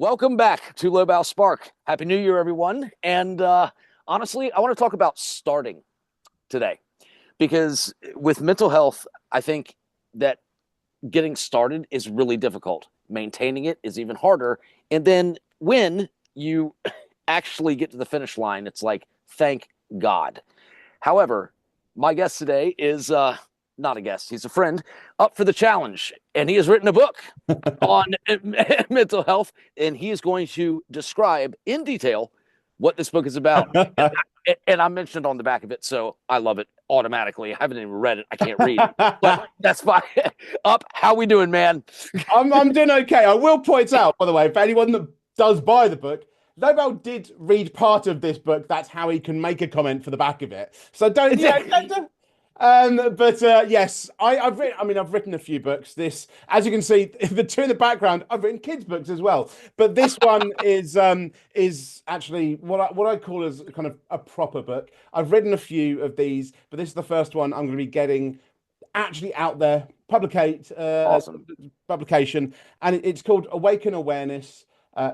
Welcome back to Low Bow Spark. Happy New Year, everyone. And honestly, I want to talk about starting today because with mental health, I think that getting started is really difficult. Maintaining it is even harder. And then when you actually get to the finish line, it's like, thank God. However, my guest today is not a guest, he's a friend up for the challenge. And he has written a book on mental health, and he is going to describe in detail what this book is about. And I mentioned on the back of it, so I love it automatically. I haven't even read it. I can't read, but that's fine. Up, how we doing, man? I'm doing okay. I will point out, by the way, for anyone that does buy the book, Nobel did read part of this book. That's how he can make a comment for the back of it. So don't, yes, I've written a few books. This, as you can see, the two in the background, I've written kids' books as well. But this one is actually what I call as kind of a proper book. I've written a few of these, but this is the first one I'm going to be getting actually out there, Awesome. publication, and it's called Awaken Awareness.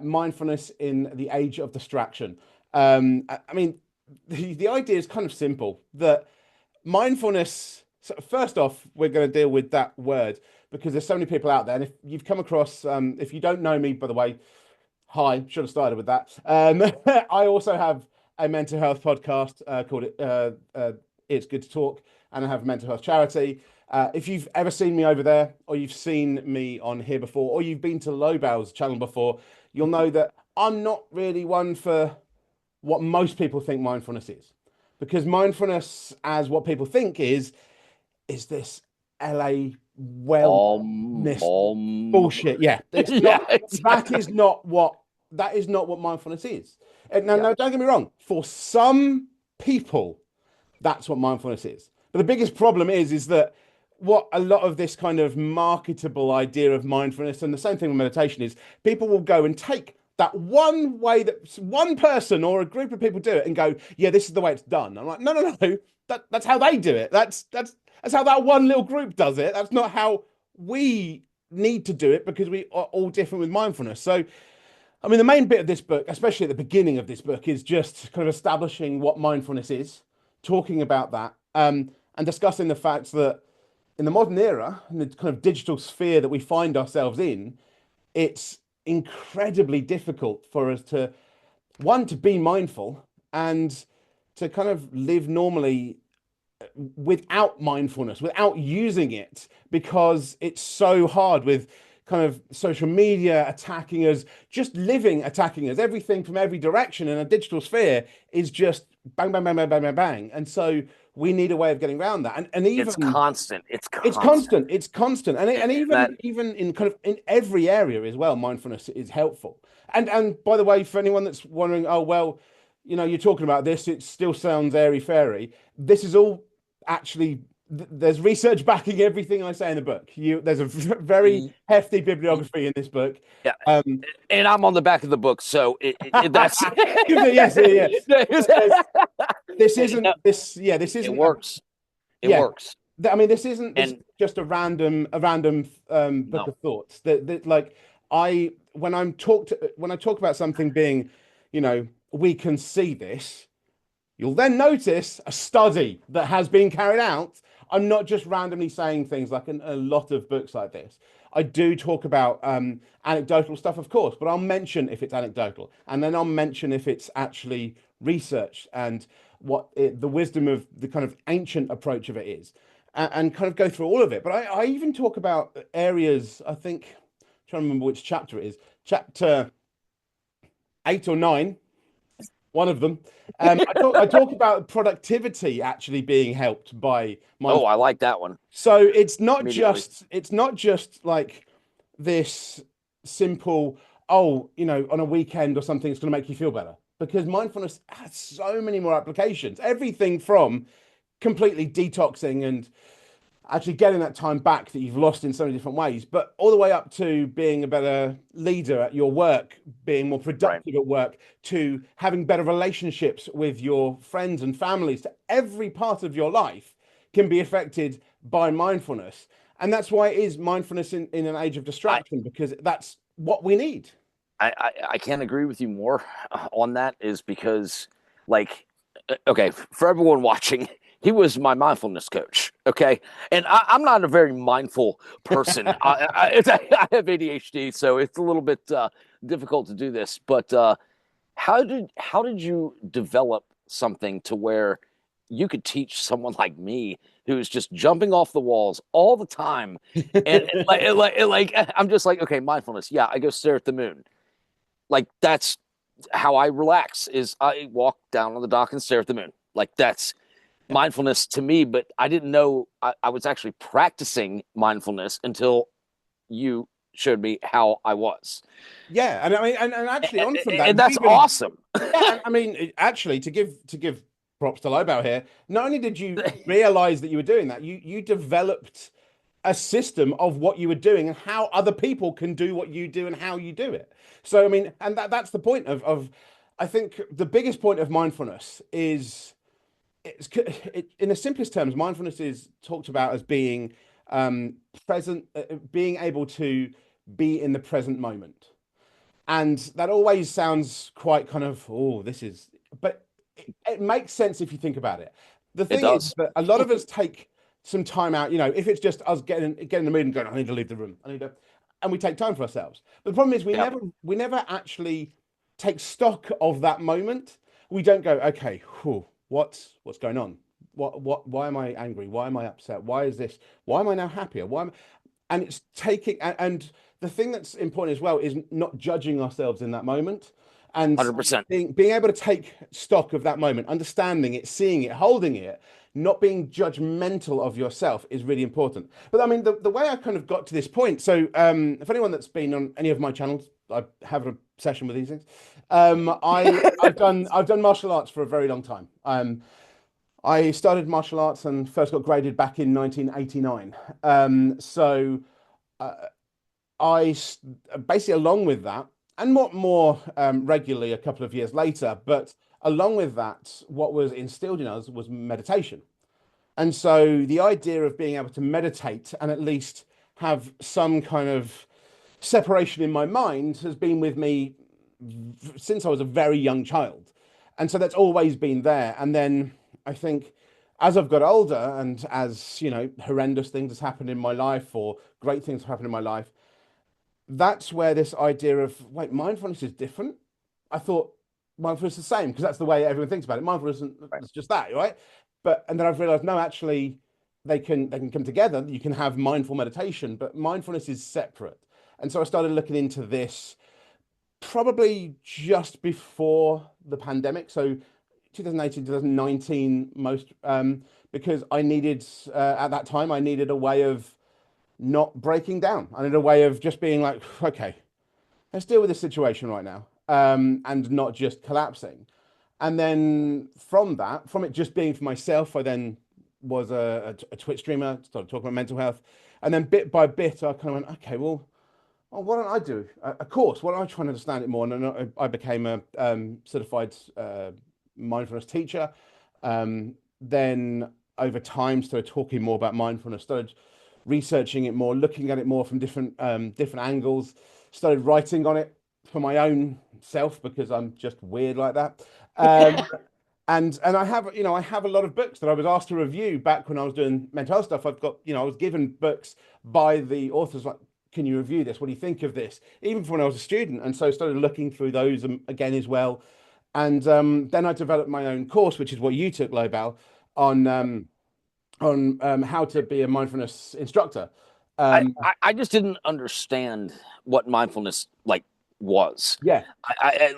Mindfulness in the Age of Distraction. The idea is kind of simple that mindfulness, so first off, we're going to deal with that word because there's so many people out there. And if you've come across, if you don't know me, by the way, hi, should have started with that. I also have a mental health podcast called It's Good to Talk, and I have a mental health charity. If you've ever seen me over there, or you've seen me on here before, or you've been to Lobau's channel before, you'll know that I'm not really one for what most people think mindfulness is. Because mindfulness, as what people think is this LA wellness bullshit. Yeah, it's Yeah, not, exactly. that is not what mindfulness is. And no, don't get me wrong. For some people, that's what mindfulness is. But the biggest problem is that what a lot of this kind of marketable idea of mindfulness, and the same thing with meditation, is people will go and take that one way that one person or a group of people do it and go, yeah, this is the way it's done. I'm like, no. That's how they do it. That's how that one little group does it. That's not how we need to do it because we are all different with mindfulness. So, I mean, the main bit of this book, especially at the beginning of this book, is just kind of establishing what mindfulness is, talking about that, and discussing the fact that in the modern era, in the kind of digital sphere that we find ourselves in, it's incredibly difficult for us to, one, to be mindful and to kind of live normally without mindfulness, without using it, because it's so hard with kind of social media attacking us, just living attacking us. Everything from every direction in a digital sphere is just bang, bang, bang, bang, bang, bang, bang. And so we need a way of getting around that. And even It's constant. It's it's constant. constant, it's constant. And And that even in kind of in every area as well, mindfulness is helpful. And by the way, for anyone that's wondering, oh, well, you're talking about this, it still sounds airy fairy. This is all actually there's research backing everything I say in the book. There's a very hefty bibliography in this book. Yeah, Um, and I'm on the back of the book, so that's yes, yeah. This isn't no, this. Yeah, this it isn't. works. It Yeah, works. this And isn't just a random book no, of thoughts. That like I when I talk about something being, we can see this. You'll then notice a study that has been carried out. I'm not just randomly saying things like a lot of books like this. I do talk about anecdotal stuff, of course, but I'll mention if it's anecdotal, and then I'll mention if it's actually research and the wisdom of the kind of ancient approach of it is, and kind of go through all of it. But I even talk about areas, I think, I'm trying to remember which chapter it is, chapter 8 or 9, one of them. I talk about productivity actually being helped by oh, mindfulness. I like that one So immediately. it's not just like this simple, oh, on a weekend or something, it's going to make you feel better. Because mindfulness has so many more applications. Everything from completely detoxing and actually getting that time back that you've lost in so many different ways, but all the way up to being a better leader at your work, being more Right. productive at work, to having better relationships with your friends and families, to every part of your life can be affected by mindfulness. And that's why it is mindfulness in an age of I distraction, because that's what we need. I can't agree with you more on that is because, like, okay, for everyone watching, he was my mindfulness coach. Okay. And I'm not a very mindful person. I have ADHD, so it's a little bit difficult to do this. But how did you develop something to where you could teach someone like me who's just jumping off the walls all the time? And like I'm just like, okay, mindfulness. Yeah, I go stare at the moon. Like that's how I relax is I walk down on the dock and stare at the moon. Like that's mindfulness to me, but I didn't know I was actually practicing mindfulness until you showed me how I was. Yeah, and I mean, and actually, on from that, And you that's even awesome. yeah, and I mean, actually, to give props to Lobau here. Not only did you realize that you were doing that, you developed a system of what you were doing and how other people can do what you do and how you do it. So I mean, and that's the point of I think the biggest point of mindfulness is in the simplest terms, mindfulness is talked about as being present, being able to be in the present moment. And that always sounds quite kind of, oh, this is, but it makes sense if you think about it. The It thing is does. that a lot of us take some time out, if it's just us getting in the mood and going, I need to leave the room. And we take time for ourselves. But the problem is Yeah, we never actually take stock of that moment. We don't go, okay, whew, what's going on? Why am I angry? Why am I upset? Why is this? Why am I now happier? And it's taking and the thing that's important as well is not judging ourselves in that moment and 100%. being able to take stock of that moment, understanding it, seeing it, holding it, not being judgmental of yourself is really important. But I mean, the way I kind of got to this point, so if anyone that's been on any of my channels, I have a session with these things. I've done martial arts for a very long time. I started martial arts and first got graded back in 1989. So uh, basically, along with that, and more regularly a couple of years later, but along with that, what was instilled in us was meditation. And so the idea of being able to meditate and at least have some kind of separation in my mind has been with me since I was a very young child. And so that's always been there. And then I think as I've got older and as, horrendous things has happened in my life or great things have happened in my life, that's where this idea of, wait, mindfulness is different. I thought mindfulness is the same because that's the way everyone thinks about it. Mindfulness Right. is just that, right? And then I've realized, no, actually, they can come together. You can have mindful meditation, but mindfulness is separate. And so I started looking into this probably just before the pandemic. So 2018, 2019, most, because I needed, at that time, I needed a way of not breaking down. I needed a way of just being like, okay, let's deal with this situation right now, and not just collapsing. And then from it just being for myself, I then was a Twitch streamer, started talking about mental health. And then bit by bit, I kind of went, okay, well, why don't I do a course? Why don't I try and understand it more? And then I became a certified mindfulness teacher. Then over time, started talking more about mindfulness, started researching it more, looking at it more from different angles, started writing on it for my own self because I'm just weird like that. Um, and I have a lot of books that I was asked to review back when I was doing mental health stuff. I've got, I was given books by the authors like, can you review this? What do you think of this? Even from when I was a student. And so I started looking through those again as well. And then I developed my own course, which is what you took, Lobal, on how to be a mindfulness instructor. I, Um, I just didn't understand what mindfulness like was. yeah,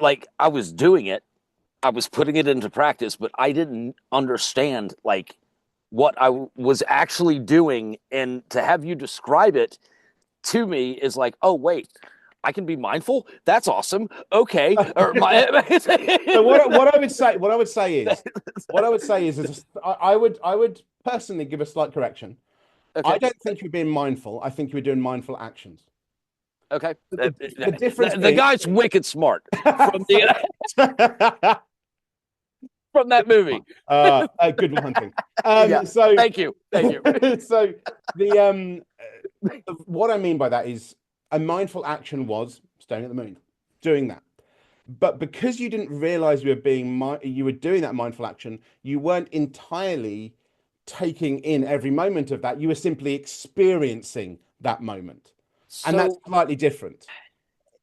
Like I was doing it, I was putting it into practice, but I didn't understand like what I was actually doing. And to have you describe it to me is like, oh wait, I can be mindful. That's awesome. Okay. Or my so what I would say is I would personally give a slight correction. I okay. don't think you're being mindful. I think you're doing mindful actions. Okay. The difference The being guy's wicked smart from the from that movie. good hunting. Yeah. So Thank you. Thank you. so the what I mean by that is a mindful action was staring at the moon. doing that. But because you didn't realize you were doing that mindful action, you weren't entirely taking in every moment of that. You were simply experiencing that moment. And that's So, slightly different.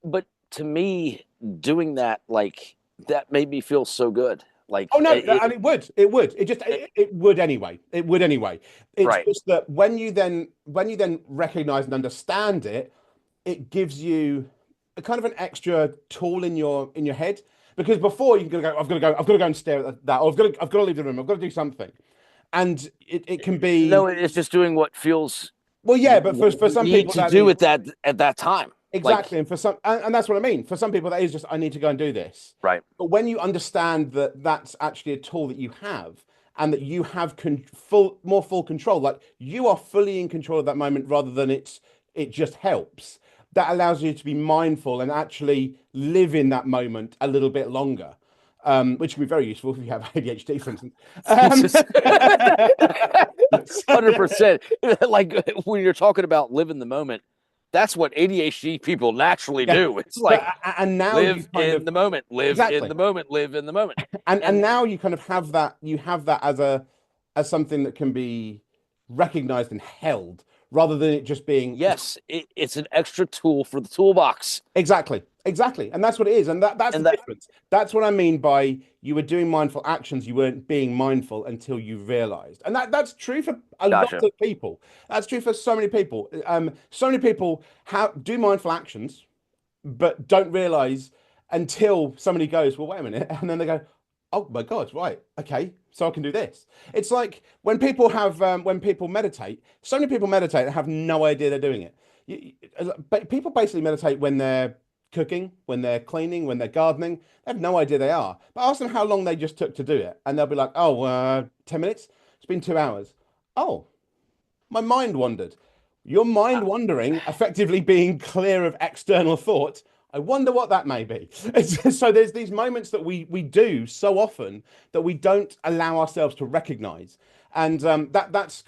but to me, doing that, like, that made me feel so good. Oh Like, no, and it would anyway. It would anyway. It's right. just that when you then recognize and understand it, it gives you a kind of an extra tool in your head. Because before you can go, I've got to go and stare at that, or I've got to leave the room, I've got to do something. And it can be, No, it's just doing what feels well, yeah, but for you some need people to that do is at that time. exactly, Like, and and that's what I mean. For some people, that is just I need to go and do this. right. But when you understand that that's actually a tool that you have, and that you have more full control, like you are fully in control of that moment, rather than it just helps. That allows you to be mindful and actually live in that moment a little bit longer, which can be very useful if you have ADHD, for instance. Jesus. So- 100%. Like, when you're talking about live in the moment, that's what ADHD people naturally yeah, do. It's but like and now you live kind of in the moment, live in exactly. the moment, live in the moment. And And now you kind of have that as something that can be recognized and held rather than it just being yes, it's an extra tool for the toolbox. exactly, and that's what it is, and that's the And that, difference. That's what I mean by you were doing mindful actions, you weren't being mindful until you realized. And that's true for a lot gotcha. of people. That's true for so many people. So many people do mindful actions but don't realize until somebody goes, well, wait a minute. And then they go, oh my God, right. Okay. So I can do this. It's like when people meditate, so many people meditate and have no idea they're doing it. But people basically meditate when they're cooking, when they're cleaning, when they're gardening. They have no idea they are. But ask them how long they just took to do it. And they'll be like, oh, 10 minutes. It's been 2 hours. Oh, my mind wandered. Your Uh, mind wandering, effectively being clear of external thought. I wonder what that may be. So there's these moments that we do so often that we don't allow ourselves to recognize, and that's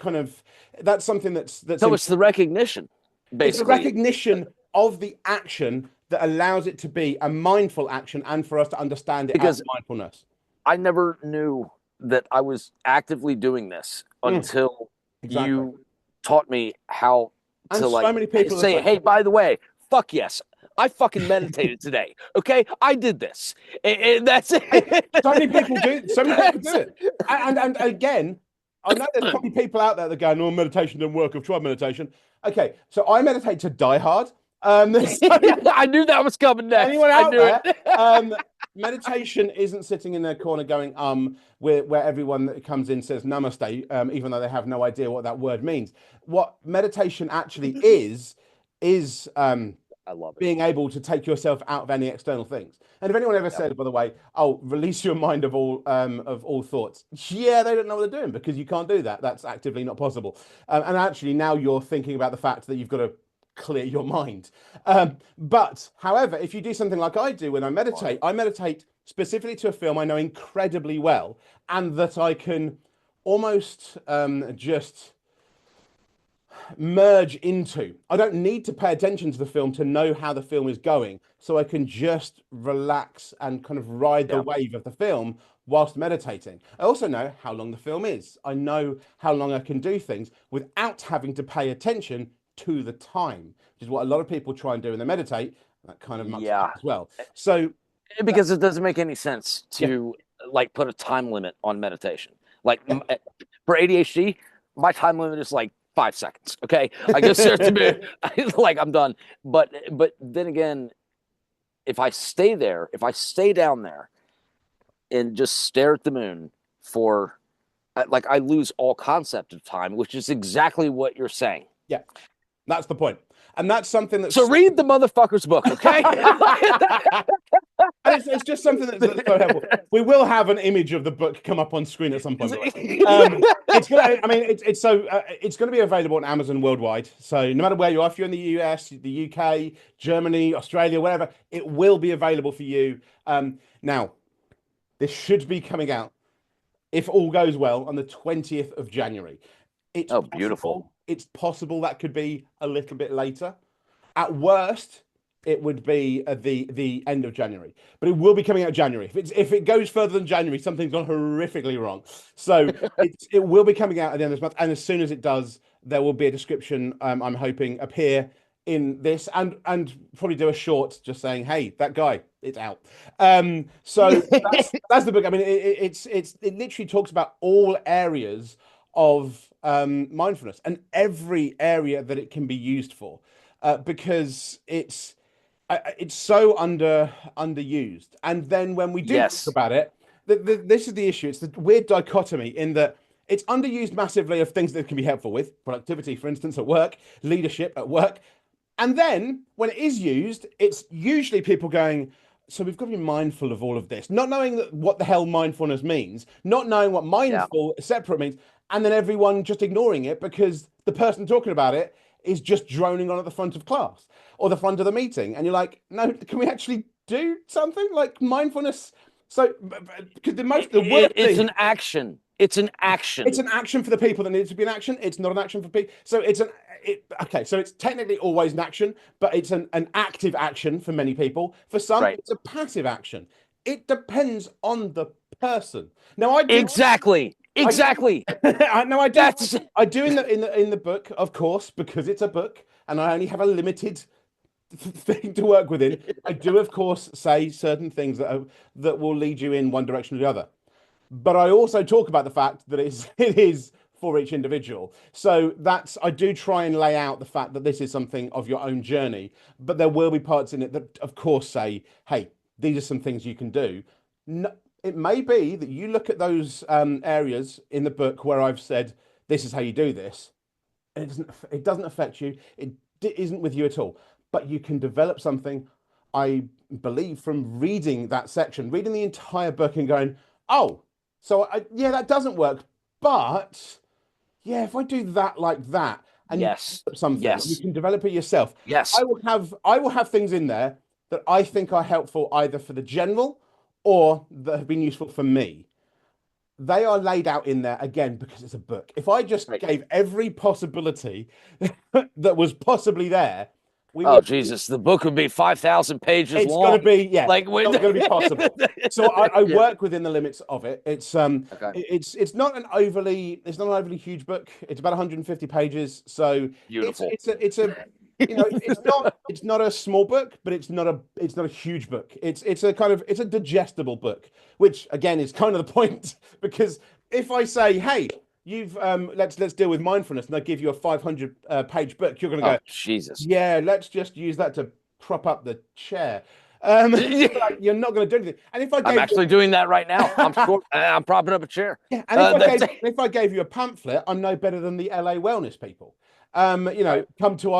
something that's So it's the recognition, it's the basically, recognition of the action that allows it to be a mindful action, and for us to understand it as because mindfulness. I never knew that I was actively doing this Mm, until exactly. you taught me how And to, so like, many people are say, so hey, by the way, fuck yes, I fucking meditated today. Okay, I did this. And that's Hey, it. so many people do That's it. And again, I know there's probably people out there that go, no, meditation didn't work. I've tried meditation. Okay, so I meditate to die hard. So I knew that was coming next. anyone I out knew it. there, meditation isn't sitting in their corner going, where everyone that comes in says namaste, even though they have no idea what that word means. What meditation actually is I love it. being able to take yourself out of any external things. And if anyone ever Yep. said, by the way, oh, release your mind of all thoughts, yeah, they don't know what they're doing, because you can't do that. That's actively not possible. And actually, now you're thinking about the fact that you've got to clear your mind. But however, if you do something like I do when I meditate specifically to a film I know incredibly well, and that I can almost just merge into. I don't need to pay attention to the film to know how the film is going. So I can just relax and kind of ride the Yeah. wave of the film whilst meditating. I also know how long the film is. I know how long I can do things without having to pay attention to the time, which is what a lot of people try and do when they meditate. That kind of mucks it up Yeah. as well. So Because it doesn't make any sense yeah, to, like, put a time limit on meditation. Like, for ADHD, my time limit is like 5 seconds. Okay, I go start to be like, I'm done. But then again, if I stay down there and just stare at the moon for, like, I lose all concept of time, which is exactly what you're saying. yeah, that's the point. And that's something So that's read the motherfucker's book, okay? and it's just something that's so helpful. We will have an image of the book come up on screen at some point. By the way, it's gonna. I mean, it's going to be available on Amazon worldwide. So no matter where you are, if you're in the US, the UK, Germany, Australia, wherever, it will be available for you. Now, this should be coming out, if all goes well, on the 20th of January. It's Oh, beautiful. possible. It's possible that could be a little bit later. At worst, it would be at the end of January, but it will be coming out January. If it goes further than January, something's gone horrifically wrong. So it will be coming out at the end of this month, and as soon as it does, there will be a description. I'm hoping appear in this, and probably do a short just saying, "Hey, that guy, it's out." So that's the book. I mean, it literally talks about all areas of mindfulness and every area that it can be used for, because it's so underused. And then when we do talk Yes. about it, this is the issue. It's the weird dichotomy in that it's underused massively of things that can be helpful with productivity, for instance, at work, leadership at work. And then when it is used, it's usually people going, so we've got to be mindful of all of this, not knowing what the hell mindfulness means, not knowing what Yeah. mindful separate means, and then everyone just ignoring it because the person talking about it is just droning on at the front of class or the front of the meeting. And you're like, no, can we actually do something like mindfulness? So, because the worst It's thing, an action. It's an it's action. an action for the people that need it to be an action. It's not an action for people. So okay. So it's technically always an action, but it's an active action for many people. For some, Right. it's a passive action. It depends on the person. Now, I do, Exactly. I do, Exactly. I know That's I do in the book, of course, because it's a book, and I only have a limited thing to work within. I do, of course, say certain things that will lead you in one direction or the other. But I also talk about the fact that it is for each individual. So I do try and lay out the fact that this is something of your own journey, but there will be parts in it that, of course, say, hey, these are some things you can do. No, it may be that you look at those areas in the book where I've said, this is how you do this, and it doesn't affect you. It isn't with you at all. But you can develop something, I believe, from reading that section, reading the entire book and going, oh, so yeah, that doesn't work. But yeah, if I do that like that, and you yes. develop something, you Yes. can develop it yourself. Yes. I will have things in there that I think are helpful either for the general or that have been useful for me. They are laid out in there again because it's a book. If I just Right. gave every possibility that was possibly there, we Oh would. Jesus, the book would be 5,000 pages It's going to long. be, yeah, Like when not going to be possible. So I Yeah. work within the limits of it. Okay. It's not an overly huge book. It's about 150 pages. So Beautiful. it's a it's not a small book, but it's not a huge book. It's a kind of it's a digestible book, which again is kind of the point because if I say, hey, you've let's deal with mindfulness, and I give you a 500 page book, you're going to Oh go, Jesus. yeah, let's just use that to prop up the chair. Like, you're not going to do anything. And if I I'm gave actually doing that right now. I'm you, sure I'm propping up a chair. yeah, and if That's if I gave you a pamphlet, I'm no better than the LA wellness people. right. Come to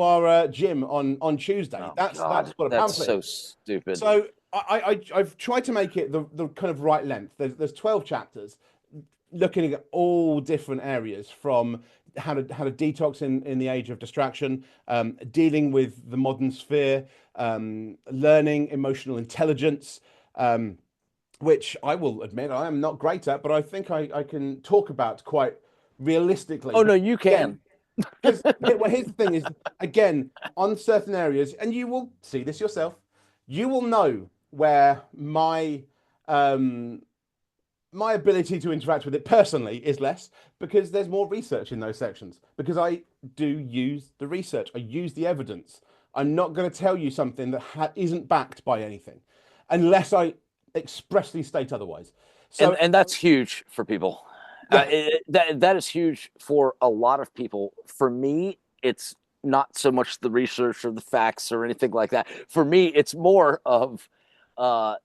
our gym on Tuesday. Oh That's God, what a that's pamphlet is. so stupid. So I've tried to make it the kind of right length. There's 12 chapters looking at all different areas from how to detox in the age of distraction, dealing with the modern sphere, learning emotional intelligence, which I will admit I am not great at, but I think I can talk about quite realistically. Oh no, But you again, can. well, here's the thing: is again on certain areas, and you will see this yourself. You will know where um, my ability to interact with it personally is less because there's more research in those sections. Because I do use the research, I use the evidence. I'm not going to tell you something that isn't backed by anything, unless I expressly state otherwise. So And that's huge for people. yeah, That is huge for a lot of people. For me, it's not so much the research or the facts or anything like that. For me, it's more of uh,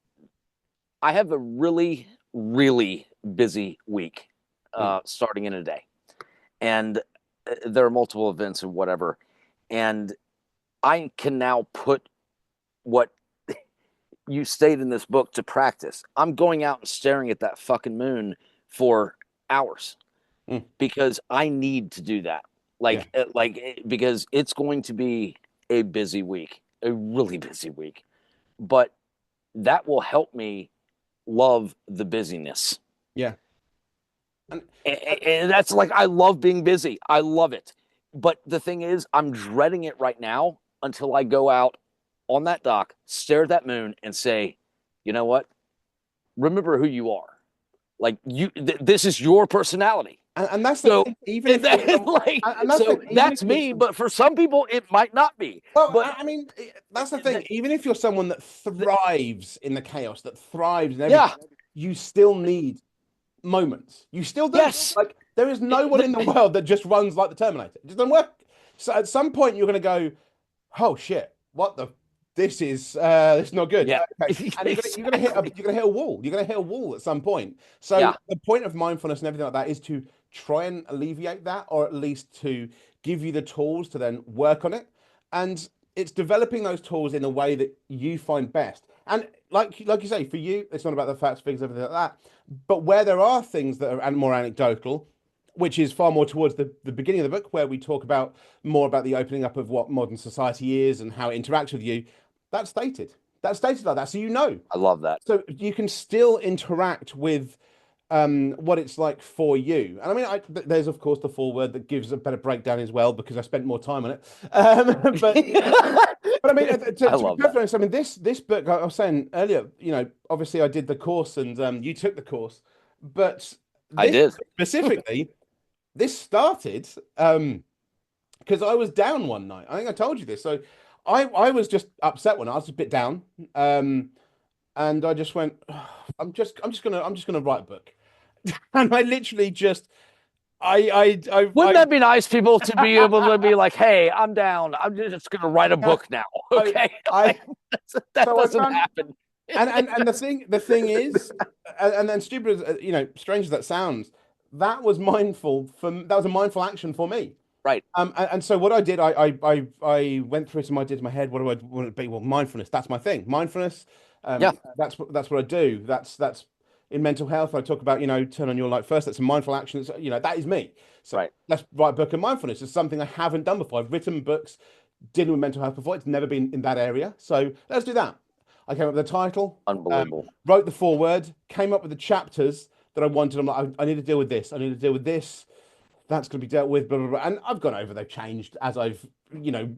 I have a really, really busy week mm, starting in a day, and there are multiple events and whatever, and I can now put what you state in this book to practice. I'm going out and staring at that fucking moon for hours mm, because I need to do that. yeah, Because it's going to be a busy week, a really busy week, but that will help me love the busyness. yeah, and, and And that's like, I love being busy. I love it. But the thing is, I'm dreading it right now until I go out on that dock, stare at that moon, and say, you know what? Remember who you are. Like this is your personality. And that's the So thing, even if you're and that's the thing, even if that's you're me, but for some people it might not be. well, But I mean, that's the thing. Even if you're someone that thrives in the chaos, that thrives in everything, yeah, you still need moments. You still do. yes, Like there is no one in the world that just runs like the Terminator. It just doesn't work. So at some point you're going to go, oh shit, what the? This is not good. yeah, Okay, and exactly. you're gonna hit a wall. You're gonna hit a wall at some point. So Yeah, the point of mindfulness and everything like that is to try and alleviate that, or at least to give you the tools to then work on it. And it's developing those tools in a way that you find best. And like you say, for you, it's not about the facts, figures, everything like that. But where there are things that are more anecdotal, which is far more towards the beginning of the book, where we talk about more about the opening up of what modern society is and how it interacts with you. That's stated. That's stated like that, so you know. I love that. So you can still interact with what it's like for you. And I mean, there's of course the foreword that gives a better breakdown as well because I spent more time on it. But but I mean, I to be love that. perfectly honest, I mean this book I was saying earlier, you know, obviously I did the course and you took the course, but I this did. specifically, this started because I was down one night. I think I told you this. So I was just upset one night. I was a bit down. And I just went, "Oh, I'm just gonna write a book." And I literally just Wouldn't that be nice, people, to be able to be like, "Hey, I'm down. I'm just going to write a I book now." I Okay, I that so I doesn't found happen. and the thing is, and then stupid as you know, strange as that sounds, that was a mindful action for me. Right. And so what I did, I went through some ideas in my head. What do I want to be? Well, mindfulness, that's my thing. Mindfulness, Yeah. that's what I do. That's in mental health. I talk about, you know, turn on your light first. That's a mindful action. You know, that is me. So Right. let's write a book of mindfulness. It's something I haven't done before. I've written books dealing with mental health before. It's never been in that area. So let's do that. I came up with the title, Unbelievable. wrote the foreword, came up with the chapters that I wanted. I'm like, I need to deal with this. I need to deal with this. That's going to be dealt with, blah, blah, blah. And I've gone over, they've changed as I've, you know,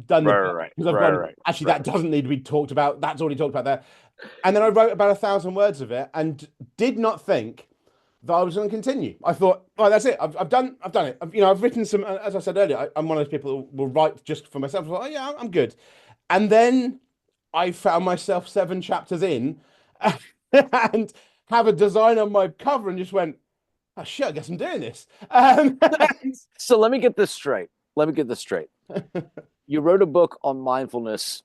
done the Right. book Right. because I've Right. gone, Right. actually, Right. that doesn't need to be talked about. That's already talked about there. And then I wrote about 1,000 words of it and did not think that I was going to continue. I thought, oh, that's it. I've done it. I've written some, as I said earlier, I'm one of those people who will write just for myself. I thought, oh, yeah, I'm good. And then I found myself 7 chapters in and have a design on my cover and just went, oh shit, I guess I'm doing this. So let me get this straight. Let me get this straight. You wrote a book on mindfulness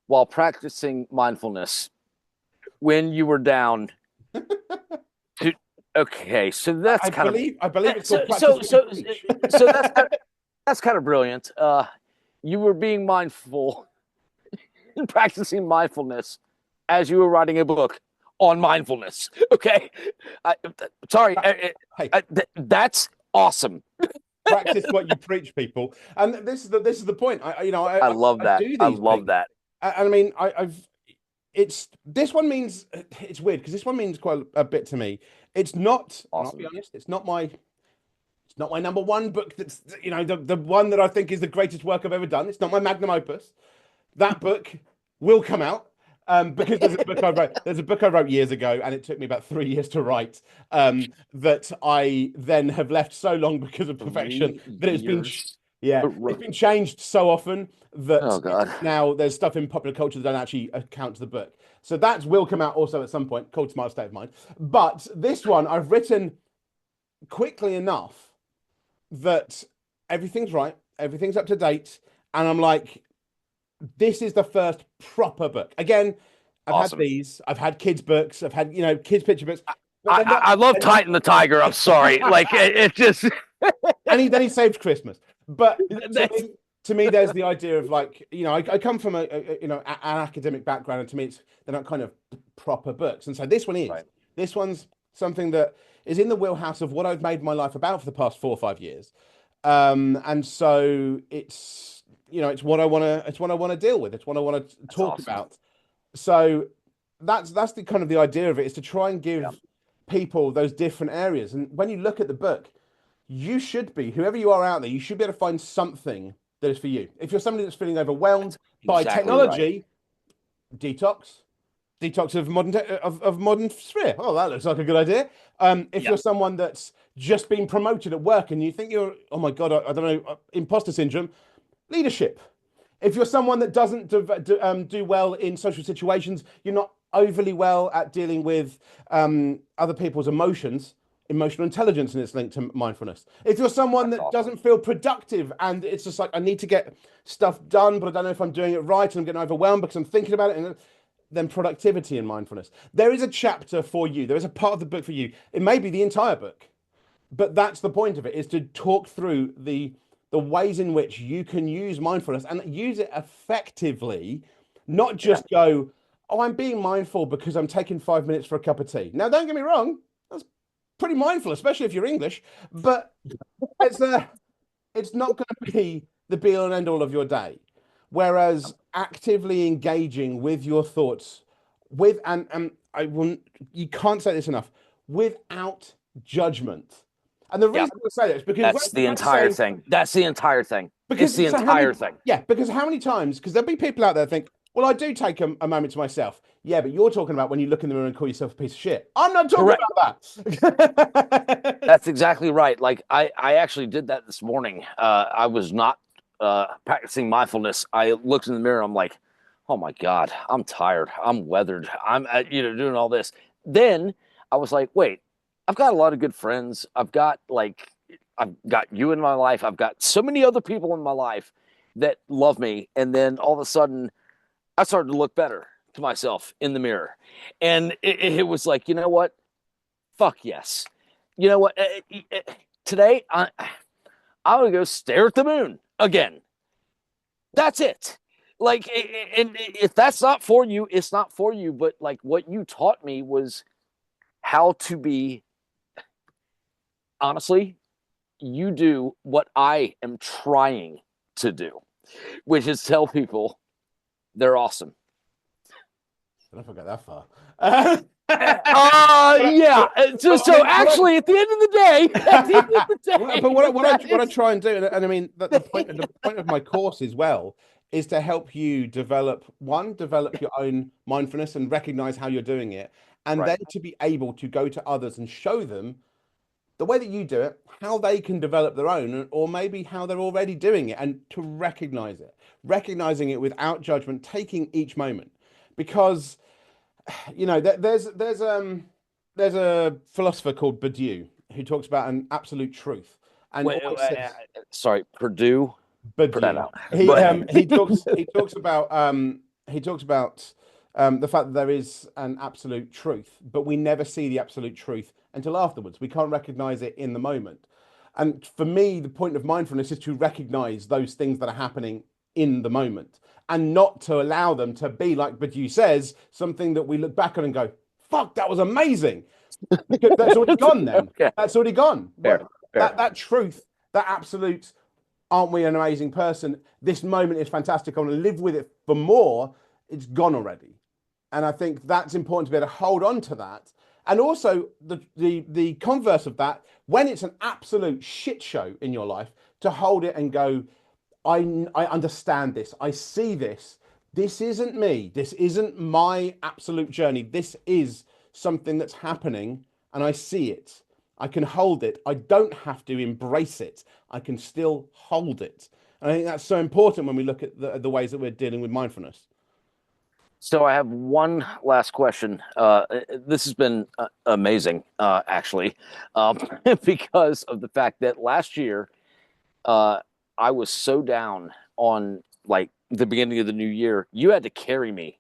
while practicing mindfulness when you were down. To, okay, so that's kind of I believe it's so called practice so what you so preach. so that's kind of brilliant. You were being mindful and practicing mindfulness as you were writing a book on mindfulness. Okay, I, sorry, Hey, that's awesome. practice what you preach, people. And this is the point. I love I that. do I these love things. that. I mean, I've it's this one means it's weird because this one means quite a bit to me. It's not, and I'll be Awesome. honest, it's not my number one book. That's the one that I think is the greatest work I've ever done. It's not my magnum opus. That book will come out because there's a book I wrote. There's a book I wrote years ago, and it took me about 3 years to write. That I then have left so long because of perfection Three that years. yeah, it's been changed so often that Oh God. now there's stuff in popular culture that don't actually account to the book. So that will come out also at some point, called Smart State of Mind. But this one I've written quickly enough that everything's right, everything's up to date, and I'm like, this is the first proper book. Again, I've had Awesome. these, I've had kids' books, I've had, kids' picture books, but I love they're not. Titan the Tiger. I'm sorry. Like it just Then he saved Christmas. But that's to me, there's the idea of like, I come from an academic background, and to me, they're not kind of proper books. And so this one is. right. This one's something that is in the wheelhouse of what I've made my life about for the past 4 or 5 years. And so it's what I want to deal with. It's what I want to That's talk awesome. about. So that's the kind of the idea of it, is to try and Yeah. give people those different areas. And when you look at the book, you should be, whoever you are out there, you should be able to find something that is for you. If you're somebody that's feeling overwhelmed by Exactly right. technology, detox of modern sphere. Oh, that looks like a good idea. If Yeah. you're someone that's just been promoted at work and you think you're, oh my God, I don't know, imposter syndrome, leadership. If you're someone that doesn't do well in social situations, you're not overly well at dealing with other people's emotions, emotional intelligence, and it's linked to mindfulness. If you're someone That's that awesome. doesn't feel productive and it's just like, I need to get stuff done, but I don't know if I'm doing it right and I'm getting overwhelmed because I'm thinking about it, and then productivity and mindfulness. There is a chapter for you. There is a part of the book for you. It may be the entire book, but that's the point of it, is to talk through the ways in which you can use mindfulness and use it effectively, not Yeah. just go, oh, I'm being mindful because I'm taking 5 minutes for a cup of tea. Now, don't get me wrong, that's pretty mindful, especially if you're English, but it's it's not going to be the be all and end all of your day. Whereas actively engaging with your thoughts with and I will you can't say this enough, without judgment. And the Yeah. reason I say that is because That's the when I entire say, thing. That's the entire thing. It's because the so how entire many, thing. yeah, because how many times, because there'll be people out there that think, well, I do take a moment to myself. Yeah, but you're talking about when you look in the mirror and call yourself a piece of shit. I'm not talking Correct. about that. That's exactly right. Like I actually did that this morning. I was not practicing mindfulness. I looked in the mirror. I'm like, oh my God, I'm tired. I'm weathered. I'm doing all this. Then I was like, wait, I've got a lot of good friends. I've got you in my life. I've got so many other people in my life that love me. And then all of a sudden, I started to look better to myself in the mirror, and it was like, you know what? Fuck yes. You know what? Today, I'm gonna go stare at the moon again. That's it. Like, and if that's not for you, it's not for you. But like, what you taught me was how to be. Honestly, you do what I am trying to do, which is tell people they're awesome. I don't get that far. Yeah. So, I so mean, actually, at the end of the day, at the end of the but day, that what I is. try and do, and I mean the point of my course as well is to help you develop your own mindfulness and recognize how you're doing it, and Right. then to be able to go to others and show them the way that you do it, how they can develop their own, or maybe how they're already doing it, and to recognize it, recognizing it without judgment, taking each moment, because there's a philosopher called Badiou who talks about an absolute truth and Wait, always says sorry, Purdue. Put that Badiou. out. But He talks about the fact that there is an absolute truth, but we never see the absolute truth until afterwards. We can't recognize it in the moment. And for me, the point of mindfulness is to recognize those things that are happening in the moment and not to allow them to be, like Badiou says, something that we look back on and go, fuck, that was amazing. Because that's already gone then. okay, That's already gone. fair, But fair. that truth, that absolute, aren't we an amazing person? This moment is fantastic. I want to live with it for more. It's gone already. And I think that's important to be able to hold on to that. And also the converse of that, when it's an absolute shit show in your life, to hold it and go, I understand this. I see this. This isn't me. This isn't my absolute journey. This is something that's happening and I see it. I can hold it. I don't have to embrace it. I can still hold it. And I think that's so important when we look at the ways that we're dealing with mindfulness. So I have one last question. This has been amazing, actually, um, because of the fact that last year uh, I was so down on like the beginning of the new year. You had to carry me,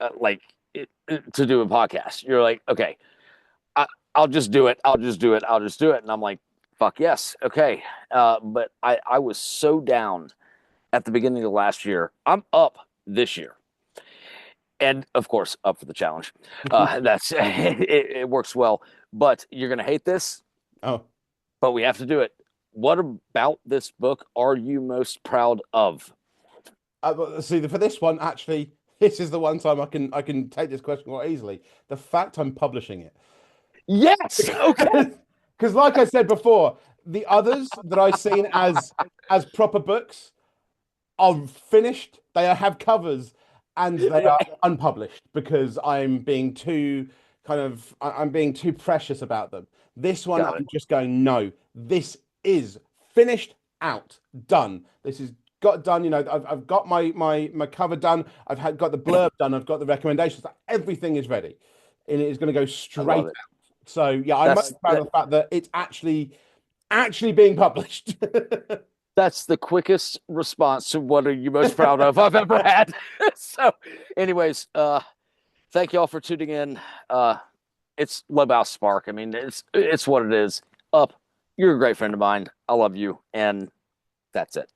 to do a podcast. You're like, okay, I, I'll just do it. I'll just do it. I'll just do it. And I'm like, fuck yes, okay. But I was so down at the beginning of last year. I'm up this year, and of course, up for the challenge. That's it works well. But you're gonna hate this, Oh, but we have to do it. What about this book are you most proud of? see, for this one, actually, this is the one time I can take this question quite easily. The fact I'm publishing it. Yes. Okay. Because like I said before, the others that I've seen as proper books, are finished. They have covers, and they are Right. unpublished because I'm being too I'm being too precious about them. This one, Got it. I'm just going, no, this is finished, out, done. This is got done. I've got my cover done. Got the blurb done. I've got the recommendations. Everything is ready, and it is going to go I straight love out. it. So yeah, I'm most That's proud that, of the fact that it's actually being published. that's the quickest response to what are you most proud of I've ever had. So, anyways, thank you all for tuning in. It's about Spark. I mean, it's what it is. Up, you're a great friend of mine. I love you, and that's it.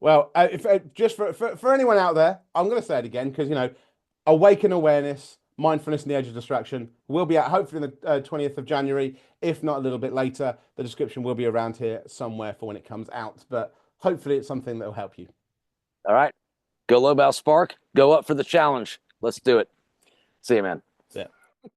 Well, if just for anyone out there, I'm going to say it again because Awaken Awareness, Mindfulness and the Age of Distraction will be out hopefully on the 20th of January, if not a little bit later. The description will be around here somewhere for when it comes out, but hopefully it's something that will help you. All right, go low about Spark. Go up for the challenge. Let's do it. See you, man.